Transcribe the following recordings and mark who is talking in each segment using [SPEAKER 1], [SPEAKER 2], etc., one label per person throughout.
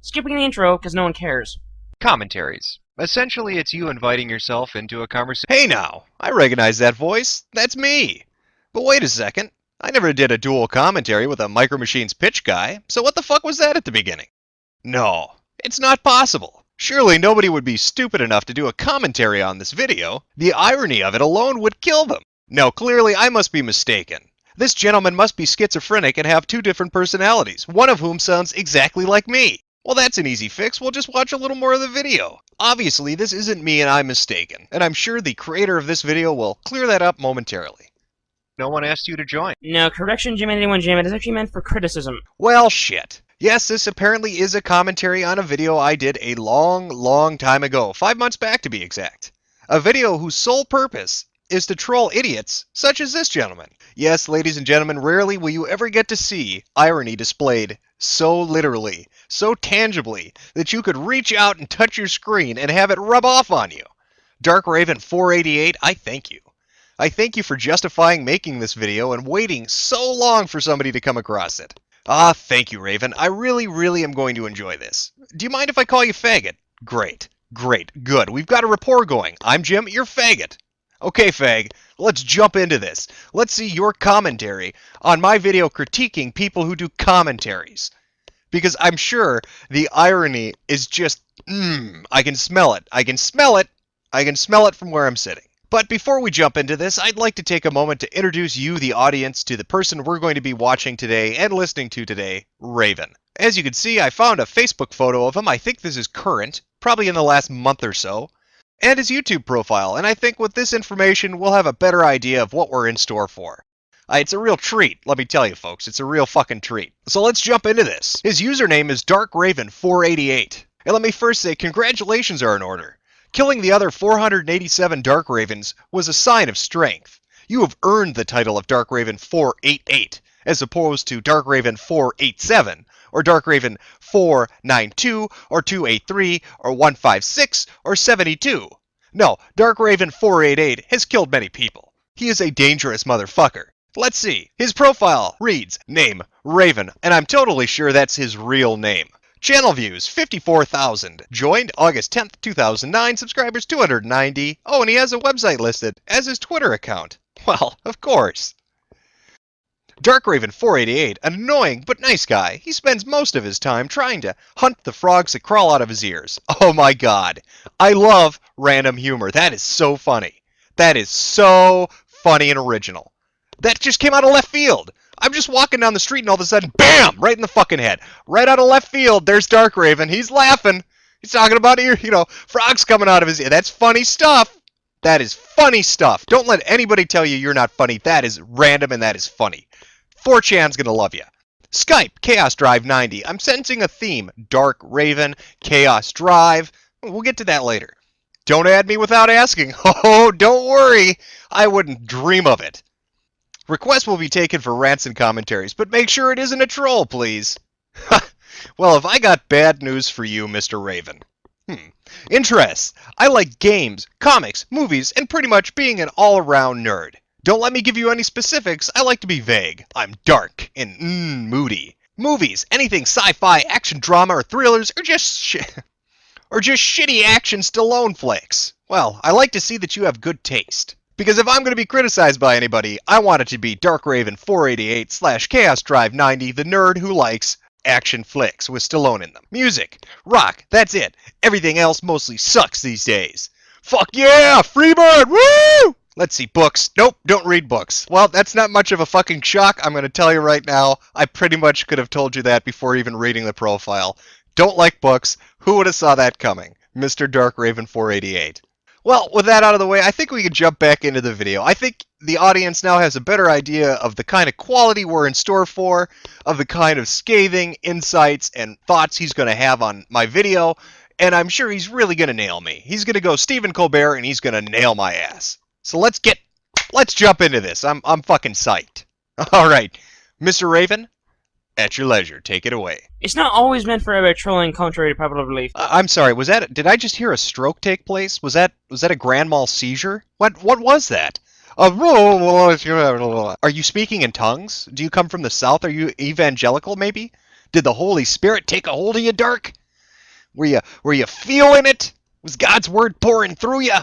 [SPEAKER 1] Skipping the intro because no one cares.
[SPEAKER 2] Commentaries. Essentially, it's you inviting yourself into a conversation. Hey now, I recognize that voice. That's me. But wait a second. I never did a dual commentary with a Micro Machines pitch guy, so what the fuck was that at the beginning? No, it's not possible. Surely nobody would be stupid enough to do a commentary on this video. The irony of it alone would kill them. No, clearly I must be mistaken. This gentleman must be schizophrenic and have two different personalities, one of whom sounds exactly like me. Well, that's an easy fix. We'll just watch a little more of the video. Obviously, this isn't me and I'm mistaken, and I'm sure the creator of this video will clear that up momentarily. No one asked you to join.
[SPEAKER 1] No, correction, Jim81 Jim. It is actually meant for criticism.
[SPEAKER 2] Well, shit. Yes, this apparently is a commentary on a video I did a long time ago, 5 months back to be exact. A video whose sole purpose is to troll idiots such as this gentleman. Yes, ladies and gentlemen, rarely will you ever get to see irony displayed so literally, so tangibly, that you could reach out and touch your screen and have it rub off on you. DarkRaven488, I thank you. I thank you for justifying making this video and waiting so long for somebody to come across it. Ah, thank you, Raven. I really am going to enjoy this. Do you mind if I call you faggot? Great, good. We've got a rapport going. I'm Jim, you're faggot. Okay, fag, let's jump into this. Let's see your commentary on my video critiquing people who do commentaries. Because I'm sure the irony is just, I can smell it. I can smell it from where I'm sitting. But before we jump into this, I'd like to take a moment to introduce you, the audience, to the person we're going to be watching today and listening to today, Raven. As you can see, I found a Facebook photo of him. I think this is current, probably in the last month or so, and his YouTube profile, and I think with this information, we'll have a better idea of what we're in store for. It's a real treat, let me tell you folks, it's a real fucking treat. So let's jump into this. His username is DarkRaven488, and let me first say congratulations are in order. Killing the other 487 Dark Ravens was a sign of strength. You have earned the title of DarkRaven488, as opposed to DarkRaven487, or DarkRaven492, or 283, or 156, or 72. No, DarkRaven488 has killed many people. He is a dangerous motherfucker. Let's see. His profile reads, name, Raven, and I'm totally sure that's his real name. Channel views, 54,000. Joined August 10th, 2009. Subscribers, 290. Oh, and he has a website listed as his Twitter account. Well, of course. DarkRaven488, an annoying but nice guy. He spends most of his time trying to hunt the frogs that crawl out of his ears. Oh my god. I love random humor. That is so funny. That is so funny and original. That just came out of left field. I'm just walking down the street and all of a sudden, BAM! Right in the fucking head. Right out of left field, there's DarkRaven. He's laughing. He's talking about, frogs coming out of his ear. That's funny stuff. That is funny stuff. Don't let anybody tell you you're not funny. That is random and that is funny. 4chan's gonna love you. Skype, Chaos Drive 90. I'm sensing a theme. Dark Raven, Chaos Drive. We'll get to that later. Don't add me without asking. Oh, don't worry. I wouldn't dream of it. Requests will be taken for rants and commentaries, but make sure it isn't a troll, please. Well, have I got bad news for you, Mr. Raven. Interests. I like games, comics, movies, and pretty much being an all-around nerd. Don't let me give you any specifics. I like to be vague. I'm dark and moody. Movies, anything sci-fi, action drama, or thrillers, or just shitty action Stallone flicks. Well, I like to see that you have good taste. Because if I'm going to be criticized by anybody, I want it to be DarkRaven488/Chaos Drive 90, the nerd who likes action flicks with Stallone in them. Music, rock, that's it. Everything else mostly sucks these days. Fuck yeah, Freebird, woo! Let's see, books. Nope, don't read books. Well, that's not much of a fucking shock. I'm going to tell you right now. I pretty much could have told you that before even reading the profile. Don't like books. Who would have saw that coming? Mr. DarkRaven488. Well, with that out of the way, I think we can jump back into the video. I think the audience now has a better idea of the kind of quality we're in store for, of the kind of scathing insights and thoughts he's going to have on my video, and I'm sure he's really going to nail me. He's going to go Stephen Colbert, and he's going to nail my ass. So let's jump into this. I'm fucking psyched. All right, Mr. Raven, at your leisure, take it away.
[SPEAKER 1] It's not always meant for trolling, contrary to popular belief.
[SPEAKER 2] I'm sorry, did I just hear a stroke take place? Was that a grand mal seizure? What was that? Are you speaking in tongues? Do you come from the south? Are you evangelical, maybe? Did the Holy Spirit take a hold of you, Dark? Were you feeling it? Was God's word pouring through you?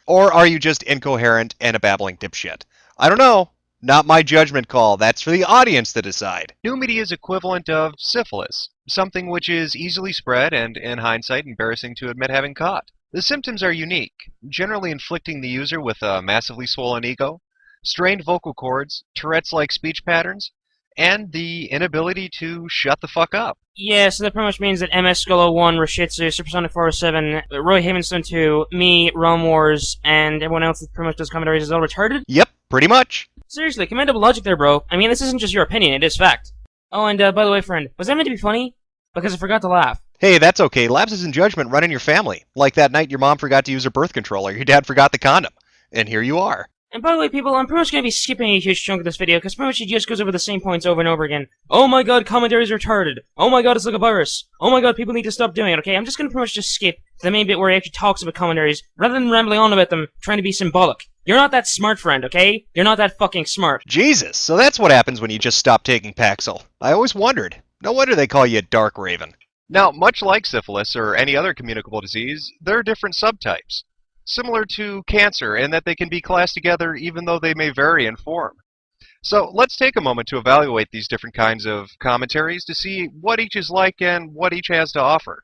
[SPEAKER 2] Or are you just incoherent and a babbling dipshit? I don't know. Not my judgment call. That's for the audience to decide.
[SPEAKER 3] New media's equivalent of syphilis, something which is easily spread and, in hindsight, embarrassing to admit having caught. The symptoms are unique, generally inflicting the user with a massively swollen ego, strained vocal cords, Tourette's-like speech patterns, and the inability to shut the fuck up.
[SPEAKER 1] Yeah, so that pretty much means that MS Skull 01, Rashitsu, Supersonic 407, Roy Havenstone 2, me, Realm Wars, and everyone else that pretty much does commentaries is all retarded?
[SPEAKER 2] Yep, pretty much.
[SPEAKER 1] Seriously, commendable logic there, bro. I mean, this isn't just your opinion, it is fact. Oh, and by the way, friend, was that meant to be funny? Because I forgot to laugh.
[SPEAKER 2] Hey, that's okay. Lapses in judgment run in your family. Like that night your mom forgot to use her birth control or your dad forgot the condom. And here you are.
[SPEAKER 1] And by the way, people, I'm pretty much going to be skipping a huge chunk of this video, because pretty much it just goes over the same points over and over again. Oh my god, commentary is retarded. Oh my god, it's like a virus. Oh my god, people need to stop doing it, okay? I'm just going to pretty much just skip to the main bit where he actually talks about commentaries, rather than rambling on about them, trying to be symbolic. You're not that smart, friend, okay? You're not that fucking smart.
[SPEAKER 2] Jesus, so that's what happens when you just stop taking Paxil. I always wondered. No wonder they call you Dark Raven.
[SPEAKER 3] Now, much like syphilis or any other communicable disease, there are different subtypes, similar to cancer in that they can be classed together even though they may vary in form. So let's take a moment to evaluate these different kinds of commentaries to see what each is like and what each has to offer.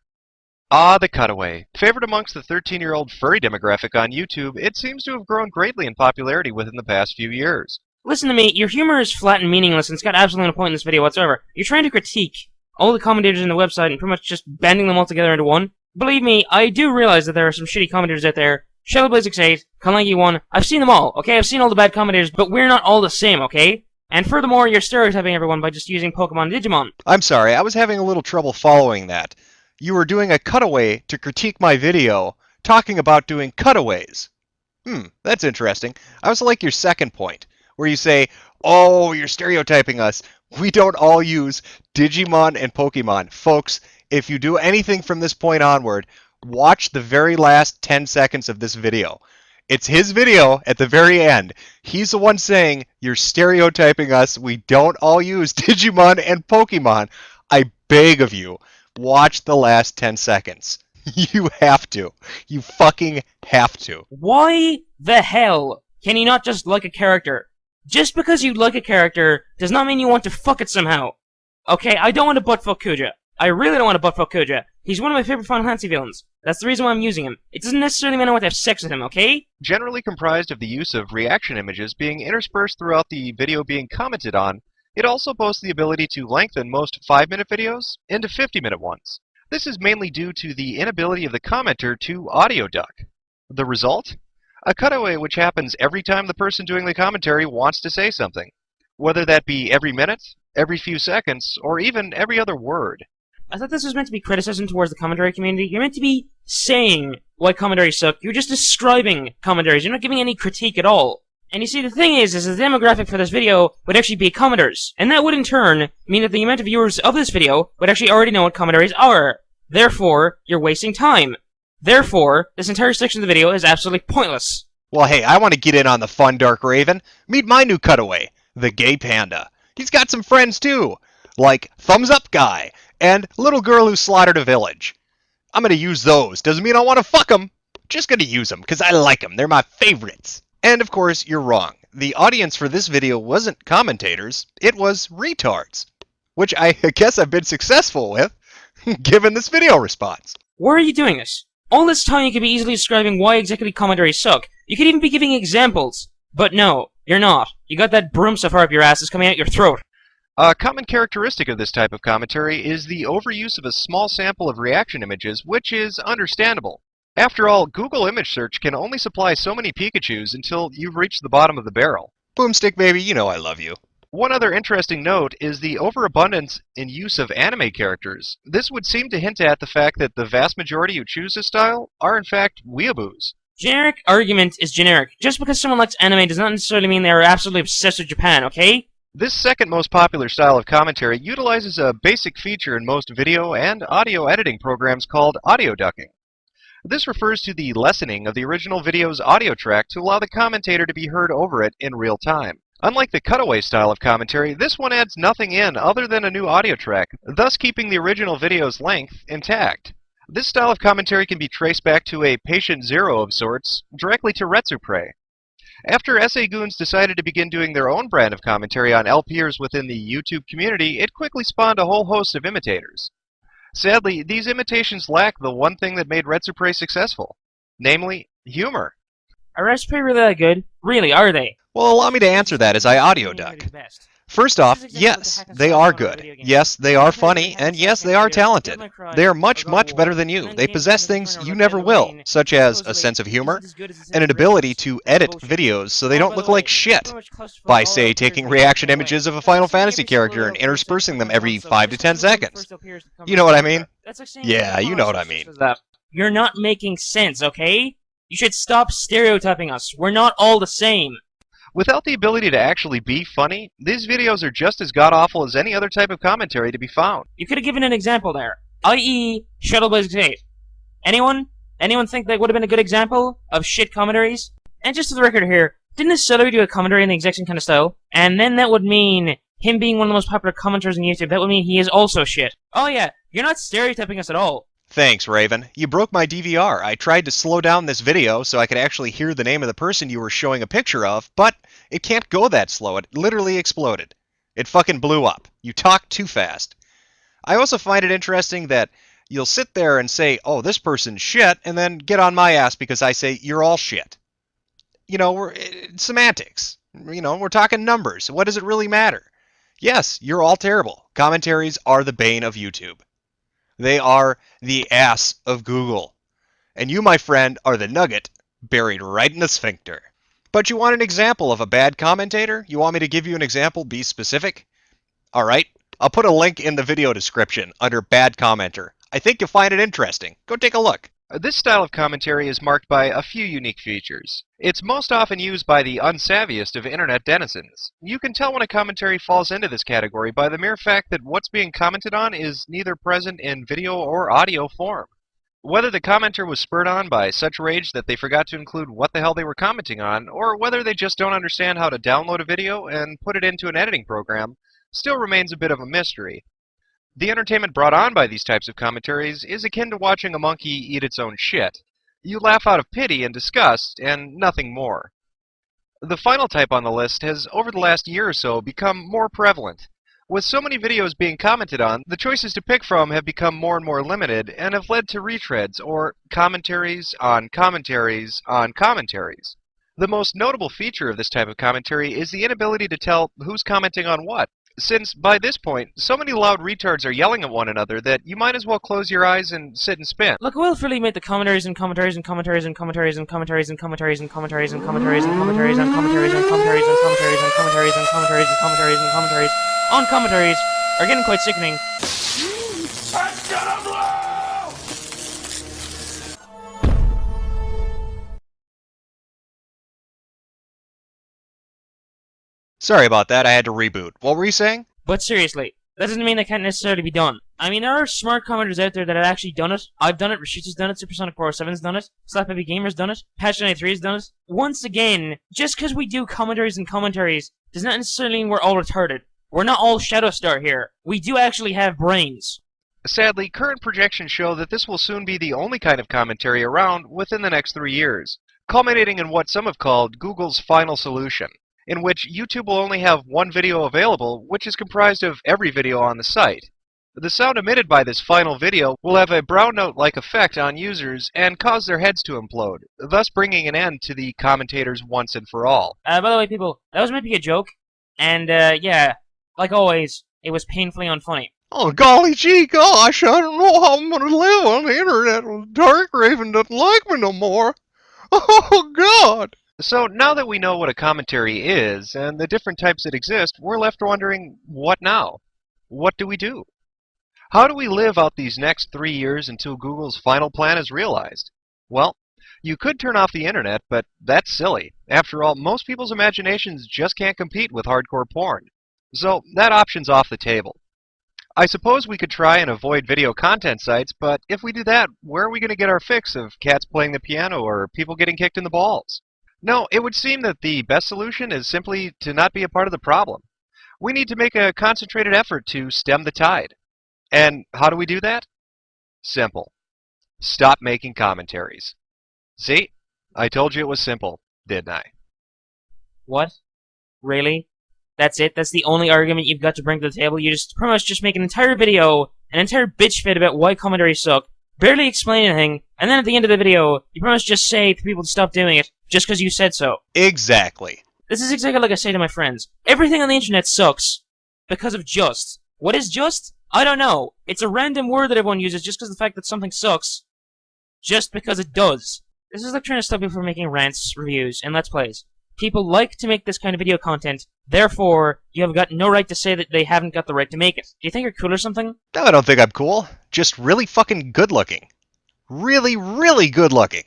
[SPEAKER 3] Ah, the cutaway. Favored amongst the 13-year-old furry demographic on YouTube, it seems to have grown greatly in popularity within the past few years.
[SPEAKER 1] Listen to me, your humor is flat and meaningless and it's got absolutely no point in this video whatsoever. You're trying to critique all the commentators in the website and pretty much just banding them all together into one. Believe me, I do realize that there are some shitty commentators out there. Shellblaze68, Kalangi1, I've seen them all, okay? I've seen all the bad commentators, but we're not all the same, okay? And furthermore, you're stereotyping everyone by just using Pokemon and Digimon.
[SPEAKER 2] I'm sorry, I was having a little trouble following that. You were doing a cutaway to critique my video, talking about doing cutaways. That's interesting. I was like your second point, where you say, oh, you're stereotyping us. We don't all use Digimon and Pokemon. Folks, if you do anything from this point onward, watch the very last 10 seconds of this video. It's his video at the very end. He's the one saying, you're stereotyping us. We don't all use Digimon and Pokemon. I beg of you, watch the last 10 seconds. You have to. You fucking have to.
[SPEAKER 1] Why the hell can you not just like a character? Just because you like a character does not mean you want to fuck it somehow. Okay, I don't want to buttfuck Kuja. I really don't want to buttfuck Kuja. He's one of my favorite Final Fantasy villains. That's the reason why I'm using him. It doesn't necessarily mean I want to have sex with him, okay?
[SPEAKER 3] Generally comprised of the use of reaction images being interspersed throughout the video being commented on, it also boasts the ability to lengthen most 5-minute videos into 50-minute ones. This is mainly due to the inability of the commenter to audio duck. The result? A cutaway which happens every time the person doing the commentary wants to say something, whether that be every minute, every few seconds, or even every other word.
[SPEAKER 1] I thought this was meant to be criticism towards the commentary community. You're meant to be saying why commentaries suck. You're just describing commentaries. You're not giving any critique at all. And you see, the thing is the demographic for this video would actually be commenters. And that would in turn mean that the amount of viewers of this video would actually already know what commentaries are. Therefore, you're wasting time. Therefore, this entire section of the video is absolutely pointless.
[SPEAKER 2] Well, hey, I want to get in on the fun, Dark Raven. Meet my new cutaway, the Gay Panda. He's got some friends, too. Like Thumbs Up Guy and Little Girl Who Slaughtered a Village. I'm going to use those. Doesn't mean I want to fuck them. Just going to use them because I like them. They're my favorites. And of course, you're wrong. The audience for this video wasn't commentators. It was retards. Which I guess I've been successful with, given this video response.
[SPEAKER 1] Why are you doing this? All this time you could be easily describing why exactly commentaries suck. You could even be giving examples. But no, you're not. You got that broom so far up your ass it's coming out your throat.
[SPEAKER 3] A common characteristic of this type of commentary is the overuse of a small sample of reaction images, which is understandable. After all, Google image search can only supply so many Pikachus until you've reached the bottom of the barrel.
[SPEAKER 2] Boomstick baby, you know I love you.
[SPEAKER 3] One other interesting note is the overabundance in use of anime characters. This would seem to hint at the fact that the vast majority who choose this style are in fact weeaboos.
[SPEAKER 1] Generic argument is generic. Just because someone likes anime does not necessarily mean they are absolutely obsessed with Japan, okay?
[SPEAKER 3] This second most popular style of commentary utilizes a basic feature in most video and audio editing programs called audio ducking. This refers to the lessening of the original video's audio track to allow the commentator to be heard over it in real time. Unlike the cutaway style of commentary, this one adds nothing in other than a new audio track, thus keeping the original video's length intact. This style of commentary can be traced back to a patient zero of sorts, directly to Retsupre. After SA Goons decided to begin doing their own brand of commentary on LPers within the YouTube community, it quickly spawned a whole host of imitators. Sadly, these imitations lack the one thing that made Retsupre successful, namely, humor.
[SPEAKER 1] Are Retsupre really that good? Really, are they?
[SPEAKER 2] Well, allow me to answer that as I audio duck. First off, yes, they are good. Yes, they are funny, and yes, they are talented. They are much, much better than you. They possess things you never will, such as a sense of humor, and an ability to edit videos so they don't look like shit, by, say, taking reaction images of a Final Fantasy character and interspersing them every 5 to 10 seconds. You know what I mean? Yeah, you know what I mean.
[SPEAKER 1] You're not making sense, okay? You should stop stereotyping us. We're not all the same.
[SPEAKER 3] Without the ability to actually be funny, these videos are just as god-awful as any other type of commentary to be found.
[SPEAKER 1] You could have given an example there, i.e. Shuttle Blaze 8. Anyone? Anyone think that would have been a good example of shit commentaries? And just for the record here, didn't this Celery do a commentary in the exact same kind of style? And then that would mean him being one of the most popular commenters on YouTube. That would mean he is also shit. Oh yeah, you're not stereotyping us at all.
[SPEAKER 2] Thanks, Raven. You broke my DVR. I tried to slow down this video so I could actually hear the name of the person you were showing a picture of, but it can't go that slow. It literally exploded. It fucking blew up. You talk too fast. I also find it interesting that you'll sit there and say, oh, this person's shit, and then get on my ass because I say, you're all shit. You know, we're semantics. You know, we're talking numbers. What does it really matter? Yes, you're all terrible. Commentaries are the bane of YouTube. They are the ass of Google. And you, my friend, are the nugget buried right in the sphincter. But you want an example of a bad commentator? You want me to give you an example? Be specific? Alright, I'll put a link in the video description under bad commenter. I think you'll find it interesting. Go take a look.
[SPEAKER 3] This style of commentary is marked by a few unique features. It's most often used by the unsavviest of internet denizens. You can tell when a commentary falls into this category by the mere fact that what's being commented on is neither present in video or audio form. Whether the commenter was spurred on by such rage that they forgot to include what the hell they were commenting on, or whether they just don't understand how to download a video and put it into an editing program, still remains a bit of a mystery. The entertainment brought on by these types of commentaries is akin to watching a monkey eat its own shit. You laugh out of pity and disgust, and nothing more. The final type on the list has, over the last year or so, become more prevalent. With so many videos being commented on, the choices to pick from have become more and more limited, and have led to retreads, or commentaries on commentaries on commentaries. The most notable feature of this type of commentary is the inability to tell who's commenting on what, since, by this point, so many loud retards are yelling at one another that you might as well close your eyes and sit and spin.
[SPEAKER 1] Look, we'll freely make the commentaries and commentaries and commentaries and commentaries and commentaries and commentaries and commentaries and commentaries and commentaries and commentaries and commentaries and commentaries and commentaries and commentaries and commentaries and commentaries on commentaries are getting quite sickening.
[SPEAKER 2] Sorry about that, I had to reboot. What were you saying?
[SPEAKER 1] But seriously, that doesn't mean they can't necessarily be done. I mean, there are smart commenters out there that have actually done it. I've done it, Rashid's done it, Supersonic407's done it, Slaphappy Gamer's done it, Patch93's done it. Once again, just because we do commentaries and commentaries does not necessarily mean we're all retarded. We're not all Shadowstar here. We do actually have brains.
[SPEAKER 3] Sadly, current projections show that this will soon be the only kind of commentary around within the next 3 years, culminating in what some have called Google's final solution, in which YouTube will only have one video available, which is comprised of every video on the site. The sound emitted by this final video will have a brown note-like effect on users and cause their heads to implode, thus bringing an end to the commentators once and for all.
[SPEAKER 1] By the way, people, that was meant to be a joke, and, yeah, like always, it was painfully unfunny.
[SPEAKER 2] Oh, golly gee gosh, I don't know how I'm gonna live on the internet when DarkRaven doesn't like me no more. Oh, God!
[SPEAKER 3] So, now that we know what a commentary is, and the different types that exist, we're left wondering, what now? What do we do? How do we live out these next 3 years until Google's final plan is realized? Well, you could turn off the internet, but that's silly. After all, most people's imaginations just can't compete with hardcore porn. So, that option's off the table. I suppose we could try and avoid video content sites, but if we do that, where are we going to get our fix of cats playing the piano or people getting kicked in the balls? No, it would seem that the best solution is simply to not be a part of the problem. We need to make a concentrated effort to stem the tide. And how do we do that? Simple. Stop making commentaries. See? I told you it was simple, didn't I?
[SPEAKER 1] What? Really? That's it? That's the only argument you've got to bring to the table? You just pretty much just make an entire video, an entire bitch fit about why commentaries suck, barely explain anything, and then at the end of the video, you pretty much just say to people to stop doing it, just because you said so.
[SPEAKER 2] Exactly.
[SPEAKER 1] This is exactly like I say to my friends. Everything on the internet sucks because of just. What is just? I don't know. It's a random word that everyone uses just because of the fact that something sucks. Just because it does. This is like trying to stop people from making rants, reviews, and Let's Plays. People like to make this kind of video content, therefore, you have got no right to say that they haven't got the right to make it. Do you think you're cool or something?
[SPEAKER 2] No, I don't think I'm cool. Just really fucking good looking. Really, really good looking.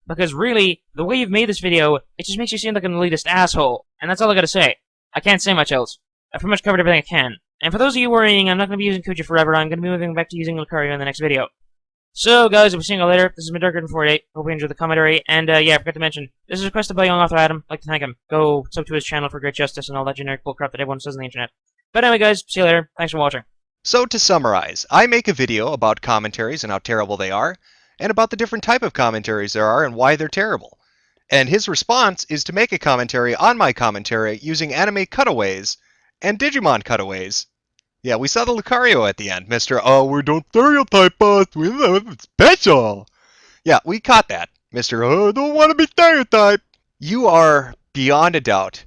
[SPEAKER 1] Because really, the way you've made this video, it just makes you seem like an elitist asshole. And that's all I gotta say. I can't say much else. I've pretty much covered everything I can. And for those of you worrying, I'm not gonna be using Kuja forever, I'm gonna be moving back to using Lucario in the next video. So, guys, we'll be seeing you later. This is Mr DarkRaven488. Hope you enjoyed the commentary. And, yeah, I forgot to mention, this is requested by young author Adam. I'd like to thank him. Go sub to his channel for great justice and all that generic bullcrap that everyone says on the internet. But anyway, guys, see you later. Thanks for watching.
[SPEAKER 2] So to summarize, I make a video about commentaries and how terrible they are, and about the different type of commentaries there are and why they're terrible. And his response is to make a commentary on my commentary using anime cutaways and Digimon cutaways. Yeah, we saw the Lucario at the end, Mr. Oh, we don't stereotype us, we're special. Yeah, we caught that, Mr. Oh, I don't want to be stereotyped. You are, beyond a doubt,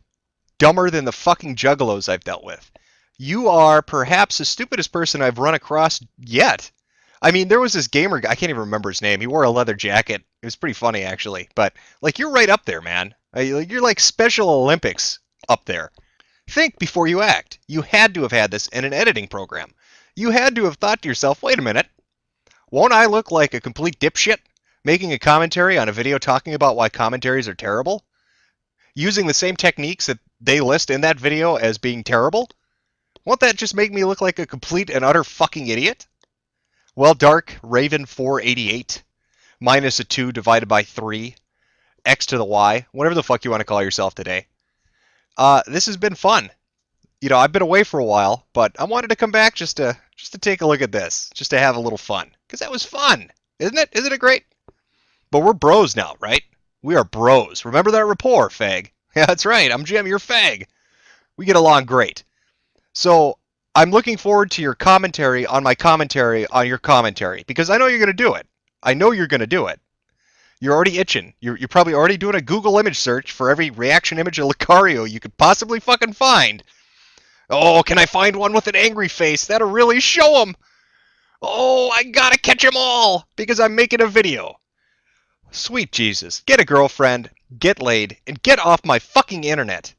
[SPEAKER 2] dumber than the fucking juggalos I've dealt with. You are perhaps the stupidest person I've run across yet. I mean, there was this gamer guy, I can't even remember his name. He wore a leather jacket. It was pretty funny, actually. But, like, you're right up there, man. You're like Special Olympics up there. Think before you act. You had to have had this in an editing program. You had to have thought to yourself, wait a minute. Won't I look like a complete dipshit making a commentary on a video talking about why commentaries are terrible? Using the same techniques that they list in that video as being terrible? Won't that just make me look like a complete and utter fucking idiot? Well, DarkRaven488, minus a 2 divided by 3, x to the y, whatever the fuck you want to call yourself today. This has been fun. You know, I've been away for a while, but I wanted to come back just to take a look at this, just to have a little fun. Because that was fun, isn't it? Isn't it great? But we're bros now, right? We are bros. Remember that rapport, fag. Yeah, that's right. I'm Jim, you're fag. We get along great. So, I'm looking forward to your commentary on my commentary on your commentary, because I know you're going to do it. I know you're going to do it. You're already itching. You're probably already doing a Google image search for every reaction image of Lucario you could possibly fucking find. Oh, can I find one with an angry face? That'll really show him. Oh, I gotta catch them all, because I'm making a video. Sweet Jesus. Get a girlfriend, get laid, and get off my fucking internet.